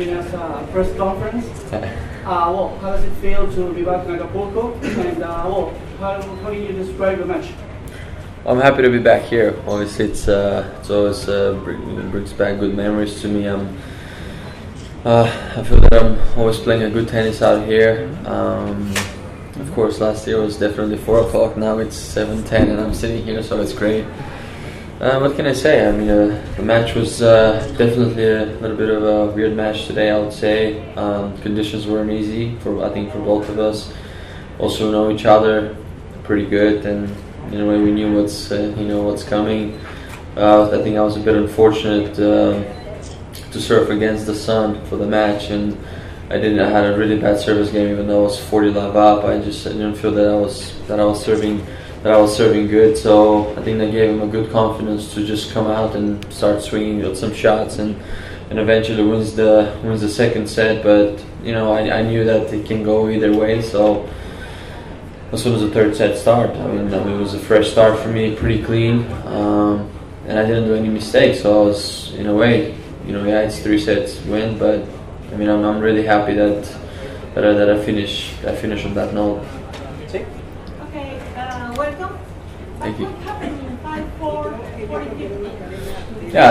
giving us a press conference. Well, how does it feel to be back in Acapulco? And well, how do you describe the match? I'm happy to be back here. Obviously, it's always brings back good memories to me. I feel that I'm always playing a good tennis out here. Of course, last year was definitely 4 o'clock. Now it's 7:10, and I'm sitting here, so it's great. What can I say? I mean, the match was definitely a little bit of a weird match today, I would say. Conditions weren't easy I think for both of us. Also know each other pretty good, and in a way we knew what's coming. I think I was a bit unfortunate to serve against the sun for the match, and I had a really bad service game, even though I was 40 love up. I didn't feel that I was serving good. So I think that gave him a good confidence to just come out and start swinging with some shots, and eventually wins the second set. But I knew that it can go either way. So as soon as the third set started, I mean it was a fresh start for me, pretty clean, and I didn't do any mistakes. So I was, in a way, it's 3 sets win, but I mean I'm really happy that I finished on that note. Okay, welcome. Thank you. What happened in 5-4, 40-50? Yeah,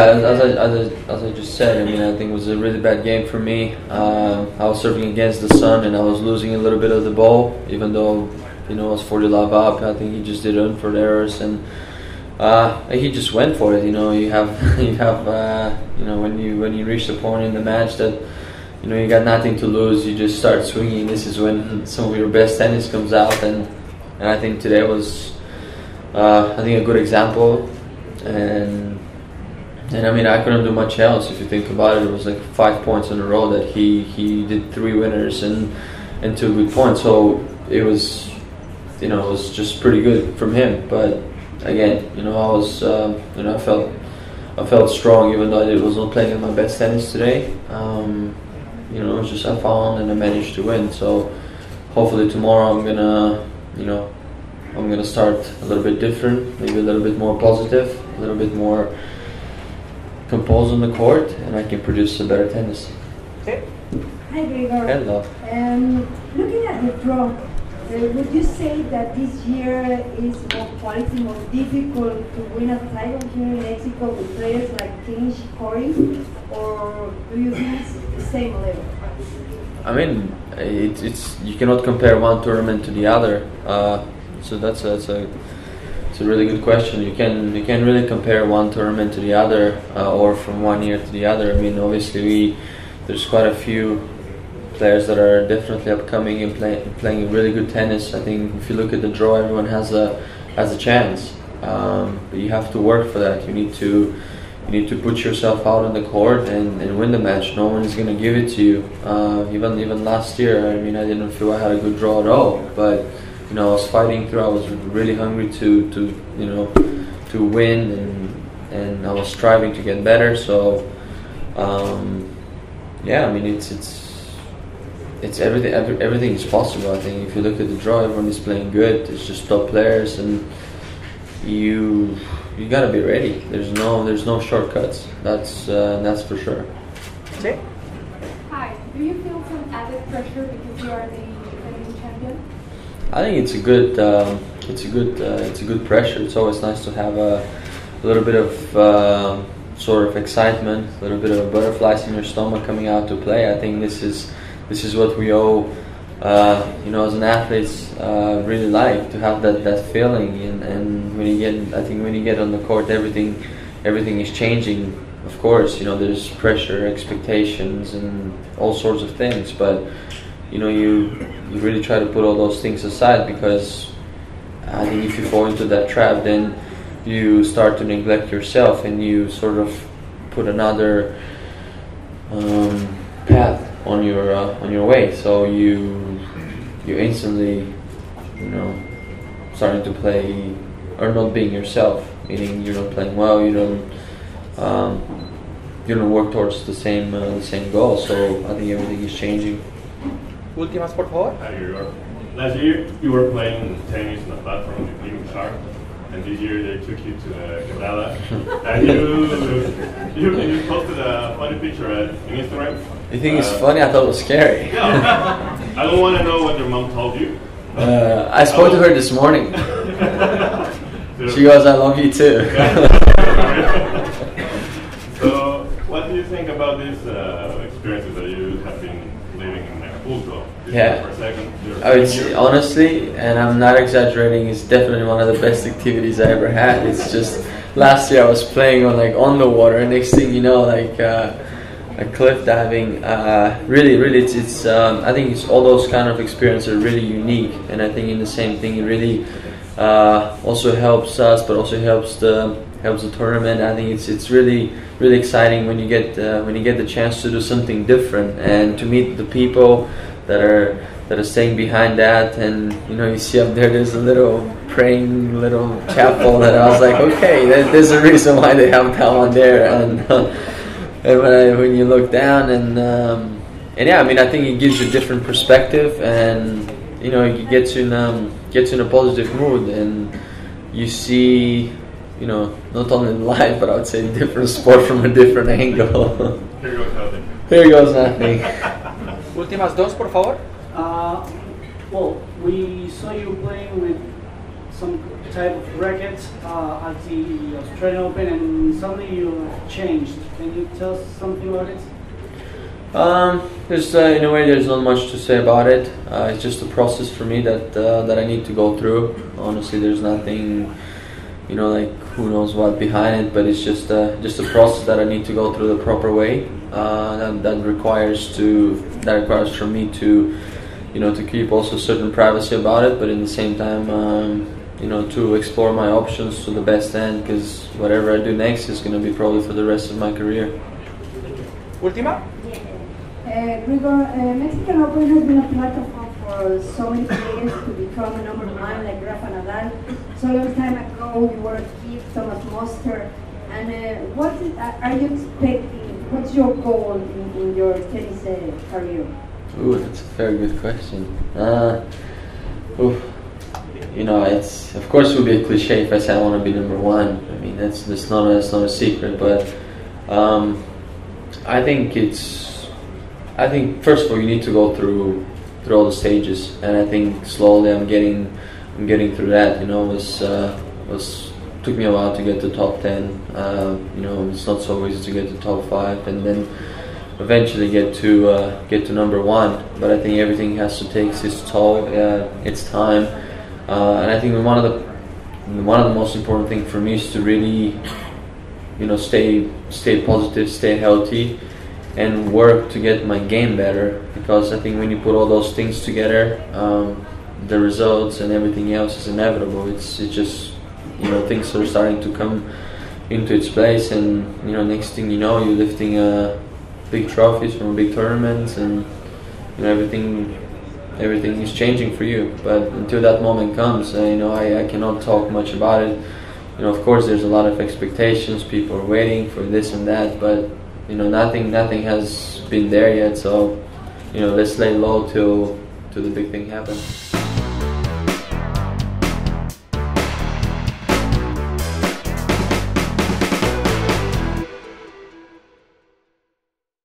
as I just said, I mean I think it was a really bad game for me. I was serving against the sun, and I was losing a little bit of the ball, even though I was 40 love up. I think he just did unforced errors, and he just went for it. You have when you reach the point in the match that you got nothing to lose, you just start swinging. This is when some of your best tennis comes out, and I think today was a good example. And I mean I couldn't do much else. If you think about it, it was like 5 points in a row that he did 3 winners and 2 good points. So it was it was just pretty good from him. But again, I felt strong, even though I was not playing at my best tennis today. It was just I found and I managed to win. So hopefully tomorrow I'm gonna start a little bit different, maybe a little bit more positive, a little bit more composed on the court, and I can produce a better tennis. Okay. Hi, Grigor. Hello. Looking at the draw, would you say that this year is more quality, more difficult to win a title here in Mexico with players like King, Corey, or do you think it's the same level? I mean, it's you cannot compare one tournament to the other. So that's a really good question. You can really compare one tournament to the other, or from one year to the other. I mean, obviously there's quite a few players that are definitely upcoming and playing really good tennis. I think if you look at the draw, everyone has a chance, but you have to work for that. You need to put yourself out on the court and win the match. No one is going to give it to you. Even last year, I mean, I didn't feel I had a good draw at all, but I was fighting through. I was really hungry to win, and I was striving to get better. So yeah, I mean it's everything. Everything is possible. I think if you look at the draw, everyone is playing good. It's just top players, and you gotta be ready. There's no shortcuts. That's for sure. Okay. Hi. Do you feel some added pressure because you are the defending champion? I think it's a good pressure. It's always nice to have a little bit of sort of excitement, a little bit of butterflies in your stomach coming out to play. I think this is what we all, as an athlete, really like to have that feeling. And when you get on the court, everything is changing. Of course, there's pressure, expectations, and all sorts of things. But you really try to put all those things aside, because I think if you fall into that trap, then you start to neglect yourself, and you sort of put another path on your way. So you instantly starting to play or not being yourself, meaning you're not playing well. You don't work towards the same goal. So I think everything is changing. Últimas, por favor. Hi, Grigor. Last year you were playing tennis on a platform with Living Shark, and this year they took you to the Quebrada. And you posted a funny picture on Instagram You think it's funny? I thought it was scary. Yeah. I don't want to know what your mom told you. I spoke to her this morning. She goes, "I love you too." So, what do you think about these experiences that you have been living in Acapulco? Yeah. For a second, I would say, honestly, and I'm not exaggerating, it's definitely one of the best activities I ever had. It's just last year I was playing on the water, and next thing you know, cliff diving. Really, it's I think it's all those kind of experiences are really unique, and I think in the same thing it really also helps us, but also helps the tournament. I think it's really exciting when you get the chance to do something different and to meet the people that are staying behind that, and you see up there's a little praying little chapel that I was like, okay, there's a reason why they have that one there, and when you look down and yeah, I mean, I think it gives you a different perspective, and you get in a positive mood, and you see not only life, but I would say different sport from a different angle. Here goes nothing. Here goes nothing. Últimas dos, por favor. Well, we saw you playing with some type of rackets at the Australian Open, and suddenly you changed. Can you tell us something about it? There's in a way there's not much to say about it. It's just a process for me that I need to go through. Honestly, there's nothing, who knows what behind it, but it's just a process that I need to go through the proper way. That requires for me to to keep also certain privacy about it, but in the same time to explore my options to the best end, because whatever I do next is going to be probably for the rest of my career. Última. Grigor, Mexican Open has been a platform for so many players to become a number one, like Rafa Nadal. So long time ago, you were a kid, Thomas Muster. And what are you expecting? What's your goal in your tennis career? Ooh, that's a very good question. It's of course it would be a cliche if I say I want to be number one. I mean, that's not a secret, but I think first of all you need to go through all the stages, and I think slowly I'm getting through that. Took me a while to get to top 10. It's not so easy to get to top 5, and then eventually get to number one. But I think everything has to take its toll, its time, and I think one of the most important things for me is to really, stay positive, stay healthy, and work to get my game better. Because I think when you put all those things together, the results and everything else is inevitable. It's just things are starting to come into its place, and next thing you know, you're lifting big trophies from big tournaments, and everything is changing for you. But until that moment comes, I cannot talk much about it. Of course there's a lot of expectations, people are waiting for this and that, but nothing has been there yet. So let's lay low till the big thing happens.